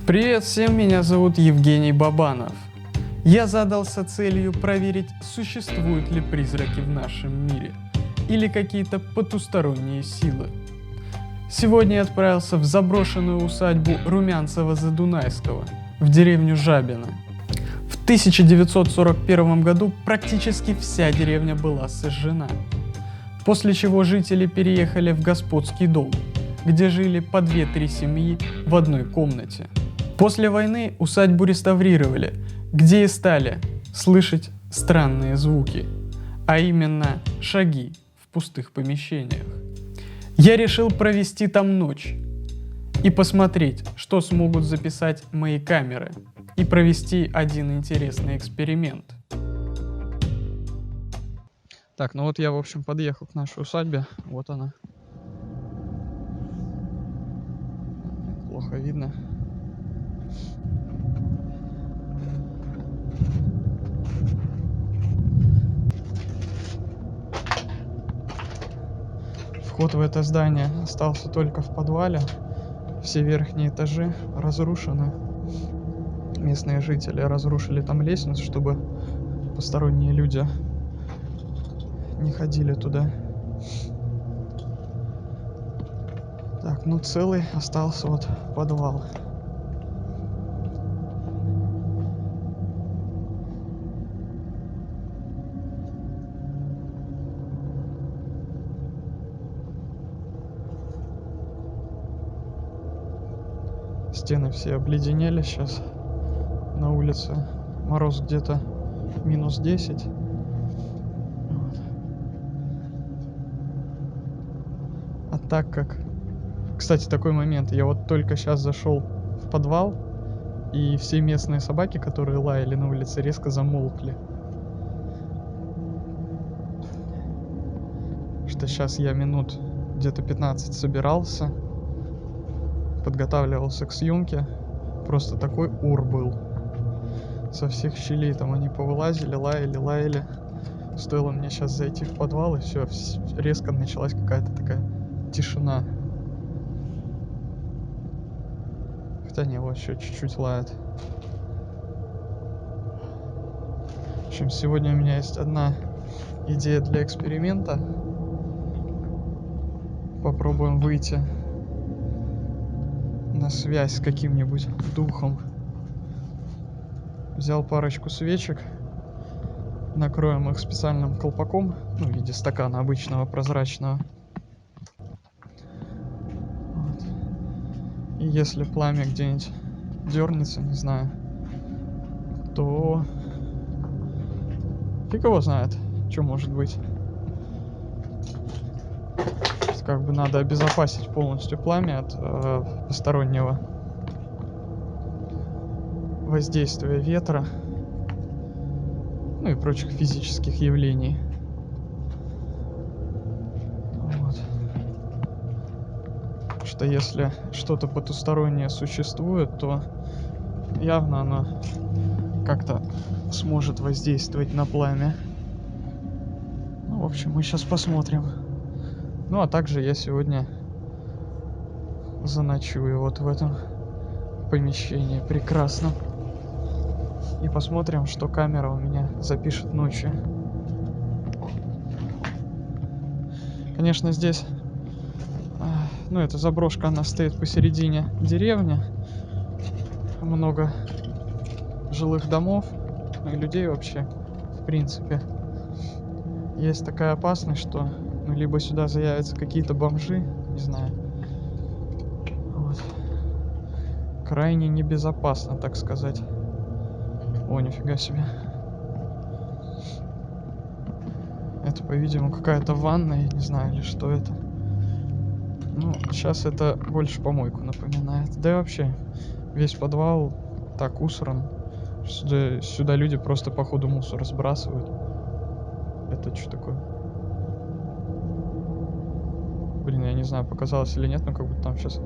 Привет всем, меня зовут Евгений Бабанов. Я задался целью проверить, существуют ли призраки в нашем мире или какие-то потусторонние силы. Сегодня я отправился в заброшенную усадьбу Румянцева-Задунайского в деревню Жабино. В 1941 году практически вся деревня была сожжена, после чего жители переехали в господский дом, где жили по 2-3 семьи в одной комнате. После войны усадьбу реставрировали, где и стали слышать странные звуки, а именно шаги в пустых помещениях. Я решил провести там ночь и посмотреть, что смогут записать мои камеры, и провести один интересный эксперимент. Так, ну вот я, в общем, подъехал к нашей усадьбе. Вот она. Плохо видно. Вход в это здание остался только в подвале. Все верхние этажи разрушены. Местные жители разрушили там лестницу, чтобы посторонние люди не ходили туда. Так, ну целый остался вот подвал. Стены все обледенели сейчас. На улице мороз где-то -10. Вот. А так как... Кстати, такой момент. Я вот только сейчас зашел в подвал, и все местные собаки, которые лаяли на улице, резко замолкли. Что сейчас я минут где-то 15 собирался, подготавливался к съемке. Просто такой ур был. Со всех щелей там они повылазили, лаяли. Стоило мне сейчас зайти в подвал, и все, резко началась какая-то такая тишина. Хотя не, вот еще чуть-чуть лает. В общем, сегодня у меня есть одна идея для эксперимента. Попробуем выйти на связь с каким-нибудь духом. Взял парочку свечек, накроем их специальным колпаком, ну, в виде стакана обычного прозрачного. Вот. И если пламя где-нибудь дернется, не знаю, то фиг его знает, что может быть. Как бы надо обезопасить полностью пламя от постороннего воздействия ветра, ну и прочих физических явлений. Вот. Что если что-то потустороннее существует, то явно оно как-то сможет воздействовать на пламя. Ну, в общем, мы сейчас посмотрим. Ну, а также я сегодня заночую вот в этом помещении прекрасном. И посмотрим, что камера у меня запишет ночью. Конечно, здесь, ну, эта заброшка, она стоит посередине деревни. Много жилых домов, ну и людей вообще, в принципе. Есть такая опасность, что ну, либо сюда заявятся какие-то бомжи, не знаю. Вот. Крайне небезопасно, так сказать. О, нифига себе. Это, по-видимому, какая-то ванна, я не знаю, или что это. Ну, сейчас это больше помойку напоминает. Да и вообще, весь подвал так усран. Сюда люди просто по ходу мусор сбрасывают. Это что такое? Блин, я не знаю, показалось или нет, но как будто там сейчас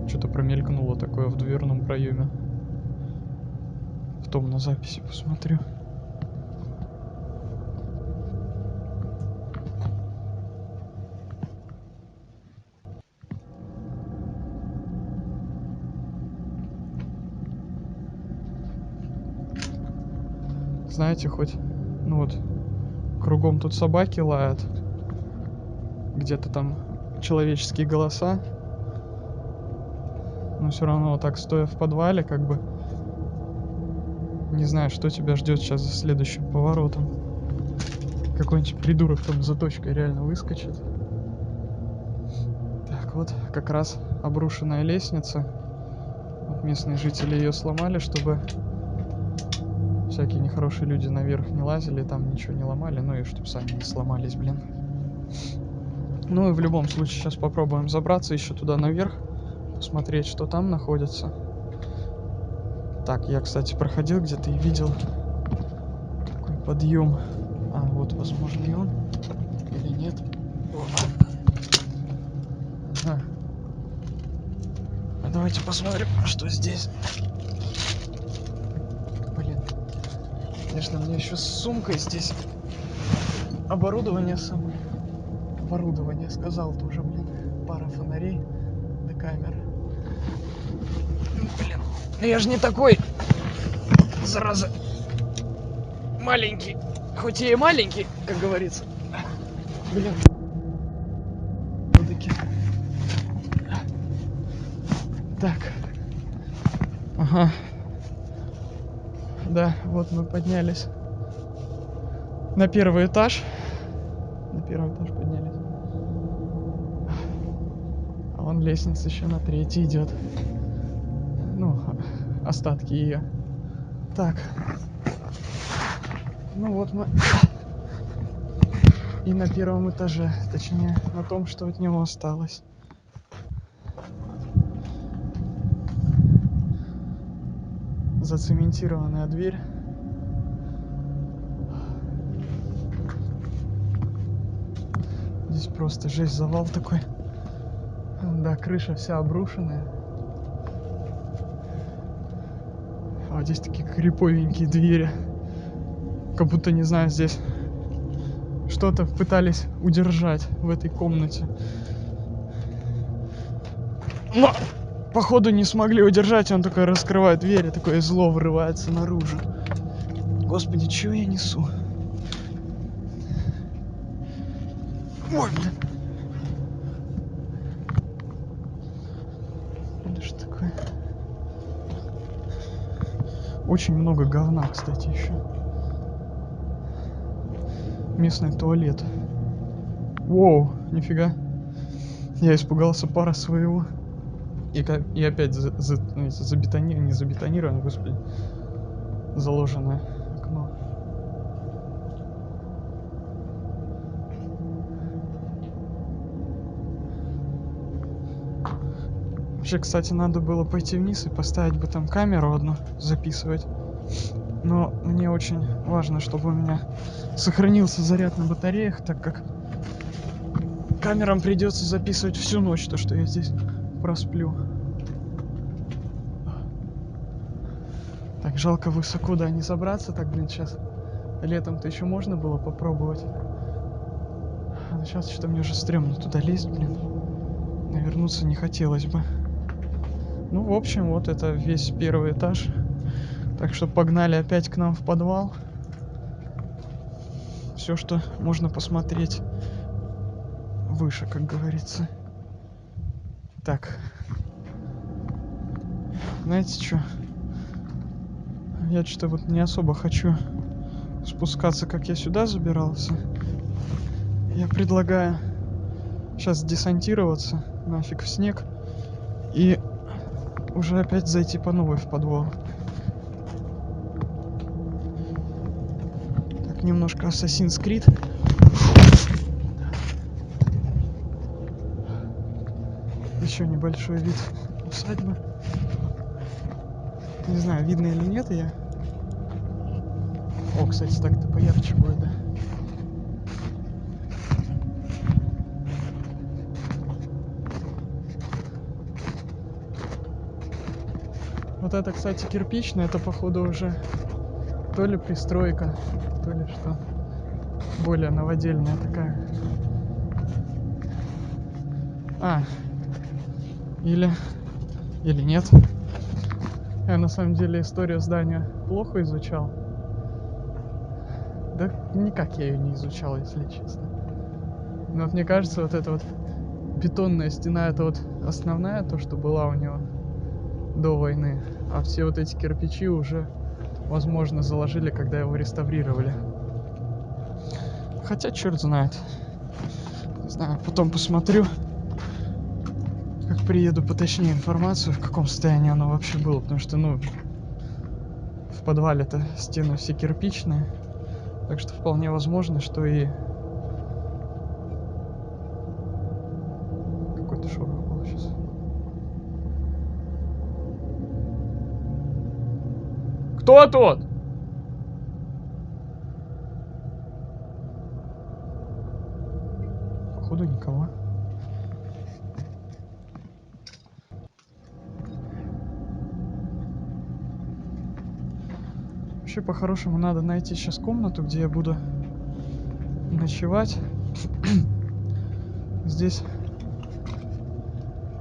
что-то промелькнуло такое в дверном проеме. Потом на записи посмотрю. знаете, хоть, ну вот, кругом тут собаки лают, где-то там человеческие голоса, но все равно вот так, стоя в подвале, как бы, не знаю, что тебя ждет сейчас за следующим поворотом. Какой-нибудь придурок там за точкой реально выскочит. Так, вот как раз обрушенная лестница. Вот местные жители ее сломали, чтобы всякие нехорошие люди наверх не лазили, там ничего не ломали, ну и чтобы сами не сломались, блин. Ну и в любом случае сейчас попробуем забраться еще туда наверх, посмотреть, что там находится. Так, я, кстати, проходил где-то и видел такой подъем. А, вот, возможно, и он. Или нет. А. Давайте посмотрим, что здесь. Блин. Конечно, мне еще с сумкой здесь. Оборудование самое. Оборудование, сказал тоже, блин. Пара фонарей до камеры. Блин. Я же не такой, зараза, маленький. Хоть и маленький, как говорится. Блин. Все-таки. Так. Ага. Да, вот мы поднялись на первый этаж. На первый этаж поднялись. А вон лестница еще на третий идет. Ну, остатки ее. Так. Ну вот мы и на первом этаже, точнее, на том, что от него осталось. Зацементированная дверь. Здесь просто жесть, завал такой. Да, крыша вся обрушенная. А здесь такие криповенькие двери. Как будто, не знаю, здесь что-то пытались удержать в этой комнате. Но, походу, не смогли удержать. Он такой раскрывает дверь, и такое зло врывается наружу. Господи, чего я несу? Ой, блин. Это что такое? Очень много говна, кстати, еще. Местный туалет. Воу, нифига. Я испугался пара своего. И опять не забетонировано, господи, заложенное окно. Вообще, кстати, надо было пойти вниз и поставить бы там камеру одну, записывать. Но мне очень важно, чтобы у меня сохранился заряд на батареях, так как камерам придется записывать всю ночь то, что я здесь просплю. Так, жалко высоко, да, не забраться. Так, блин, сейчас летом-то еще можно было попробовать. А сейчас что-то мне уже стрёмно туда лезть, блин. Навернуться не хотелось бы. Ну, в общем, вот это весь первый этаж. Так что погнали опять к нам в подвал. Все, что можно посмотреть выше, как говорится. Так. Знаете что? Я что-то вот не особо хочу спускаться, как я сюда забирался. Я предлагаю сейчас десантироваться нафиг в снег и уже опять зайти по новой в подвал. Так, немножко Assassin's Creed. Еще небольшой вид усадьбы. Не знаю, видно или нет я. О, кстати, так-то поярче будет, да. Вот это, кстати, кирпичная, это, походу, уже то ли пристройка, то ли что. Более новодельная такая. Или нет. Я на самом деле историю здания плохо изучал. Да никак я ее не изучал, если честно. Но вот мне кажется, вот эта вот бетонная стена, это вот основная, то, что была у него до войны. А все вот эти кирпичи уже, возможно, заложили, когда его реставрировали. Хотя, черт знает. Не знаю, потом посмотрю, как приеду, поточнее информацию, в каком состоянии оно вообще было. Потому что, ну, в подвале-то стены все кирпичные. Так что вполне возможно, что и... Какой-то шорох был сейчас. Кто тут? Походу никого. Вообще, по-хорошему, надо найти сейчас комнату, где я буду ночевать. Здесь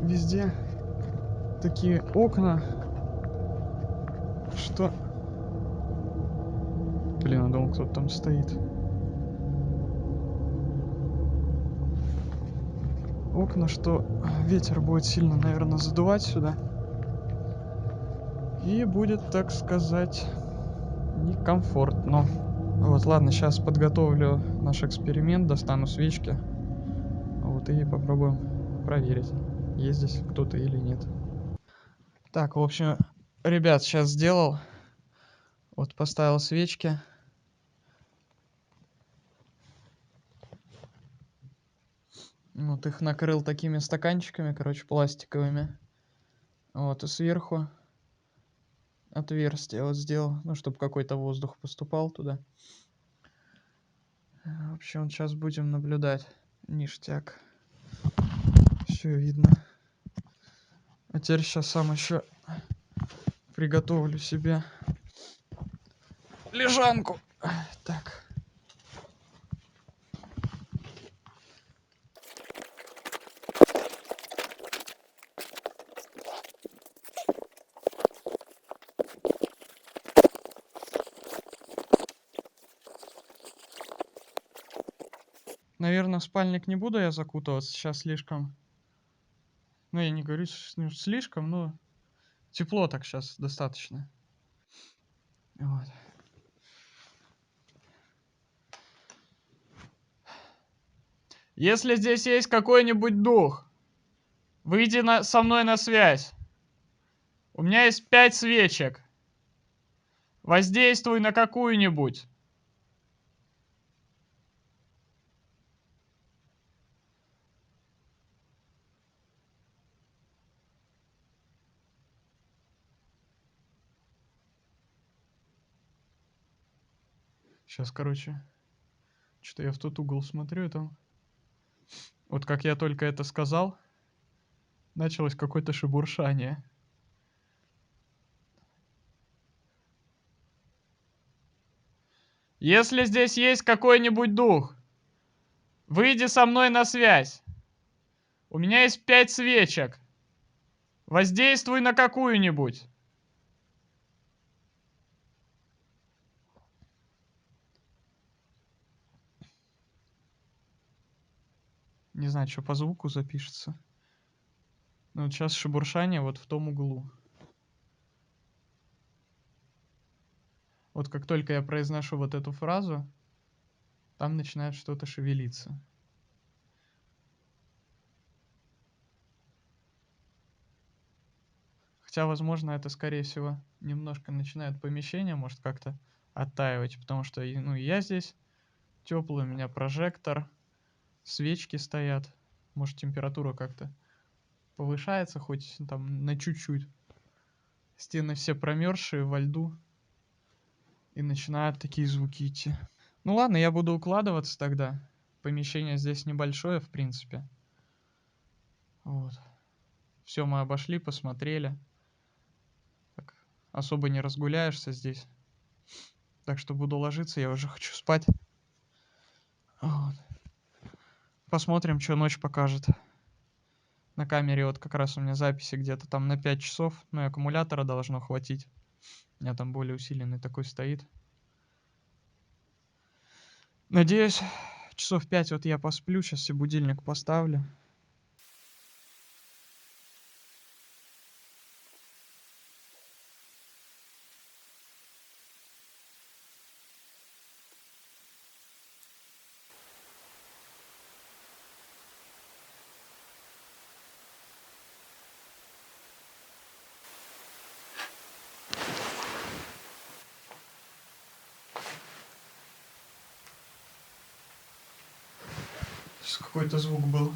везде такие окна, что... Блин, я думал, кто-то там стоит. Окна, что ветер будет сильно, наверное, задувать сюда. И будет, так сказать, некомфортно. Вот, ладно, сейчас подготовлю наш эксперимент, достану свечки. Вот, и попробуем проверить, есть здесь кто-то или нет. Так, в общем, ребят, сейчас сделал. Вот, поставил свечки. Вот, их накрыл такими стаканчиками, короче, пластиковыми. Вот, и сверху отверстие вот сделал, ну, чтобы какой-то воздух поступал туда. В общем, сейчас будем наблюдать. Ништяк. Все видно. А теперь сейчас сам еще приготовлю себе лежанку. Так. Наверное, в спальник не буду я закутываться. Сейчас слишком... Ну, я не говорю слишком, но тепло так сейчас достаточно. Вот. Если здесь есть какой-нибудь дух, выйди со мной на связь. У меня есть 5 свечек. Воздействуй на какую-нибудь. Сейчас, короче, что-то я в тот угол смотрю, и там... Вот как я только это сказал, началось какое-то шебуршание. Если здесь есть какой-нибудь дух, выйди со мной на связь. У меня есть 5 свечек. Воздействуй на какую-нибудь. Не знаю, что по звуку запишется. Ну, вот сейчас шебуршание вот в том углу. Вот как только я произношу вот эту фразу, там начинает что-то шевелиться. Хотя, возможно, это, скорее всего, немножко начинает помещение, может, как-то оттаивать, потому что, ну, я здесь теплый, у меня прожектор, свечки стоят. Может, температура как-то повышается, хоть там на чуть-чуть. Стены все промерзшие во льду. И начинают такие звуки идти. Ну ладно, я буду укладываться тогда. Помещение здесь небольшое, в принципе. Вот. Все мы обошли, посмотрели. Так, особо не разгуляешься здесь. Так что буду ложиться, я уже хочу спать. Вот. Посмотрим, что ночь покажет. На камере вот как раз у меня записи где-то там на 5 часов. Ну и аккумулятора должно хватить. У меня там более усиленный такой стоит. Надеюсь, часов 5 вот я посплю, сейчас себе будильник поставлю. Сейчас какой-то звук был.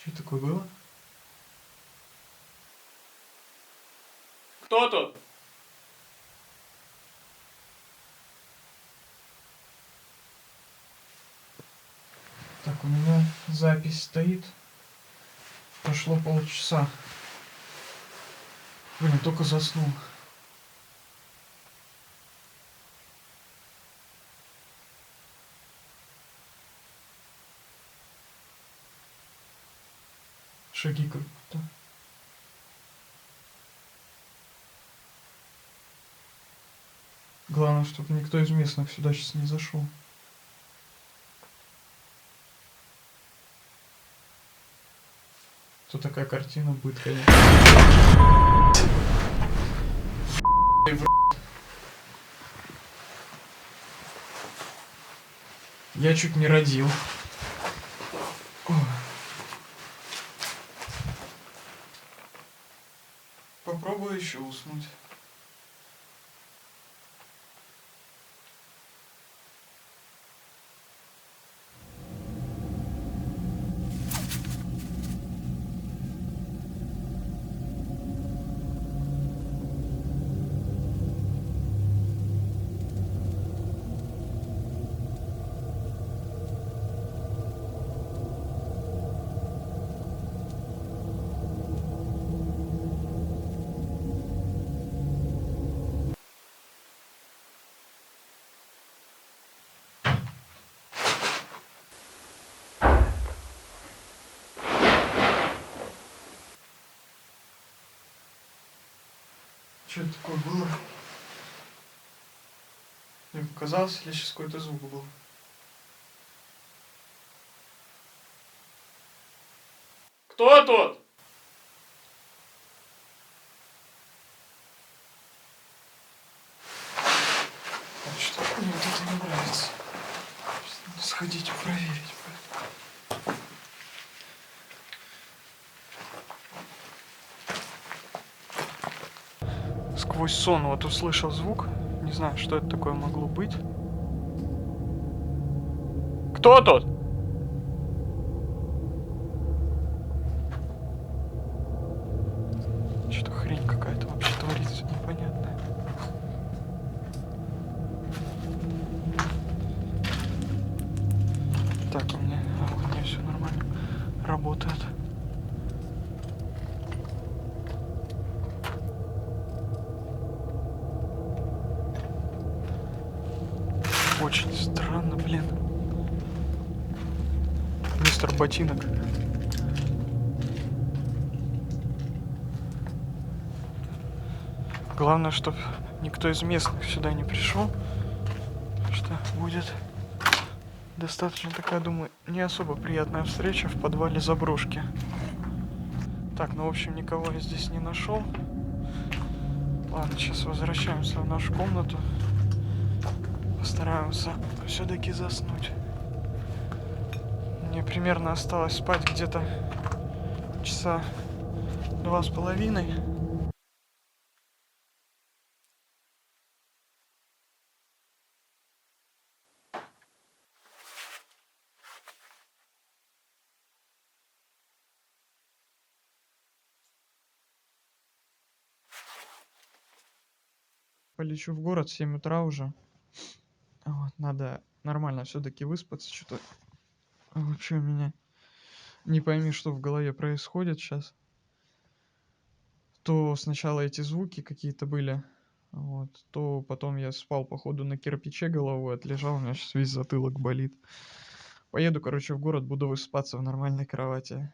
Что такое было? Кто тут? Так, у меня запись стоит. Прошло полчаса. Блин, только заснул. Шаги как будто. Главное, чтобы никто из местных сюда сейчас не зашел. Тут такая картина будет, конечно. Я чуть не родил. Попробую еще уснуть. Что это такое было? Мне показалось, или сейчас какой-то звук был? Кто тут? Что-то мне вот это не нравится. Сейчас надо сходить и проверить. Сквозь сон вот услышал звук. Не знаю, что это такое могло быть. Кто тут? Что-то хрень какая-то вообще творится непонятная. Так, у меня все нормально работает. Очень странно, блин. Мистер Ботинок. Главное, чтобы никто из местных сюда не пришел. Что будет достаточно такая, думаю, не особо приятная встреча в подвале заброшки. Так, ну в общем никого я здесь не нашел. Ладно, сейчас возвращаемся в нашу комнату. Постараемся все-таки заснуть. Мне примерно осталось спать где-то часа 2,5. Полечу в город в 7 утра уже. Вот, надо нормально все-таки выспаться. Что-то вообще у меня не пойми, что в голове происходит сейчас. То сначала эти звуки какие-то были, вот, то потом я спал, походу, на кирпиче головой отлежал, у меня сейчас весь затылок болит. Поеду, короче, в город, буду высыпаться в нормальной кровати.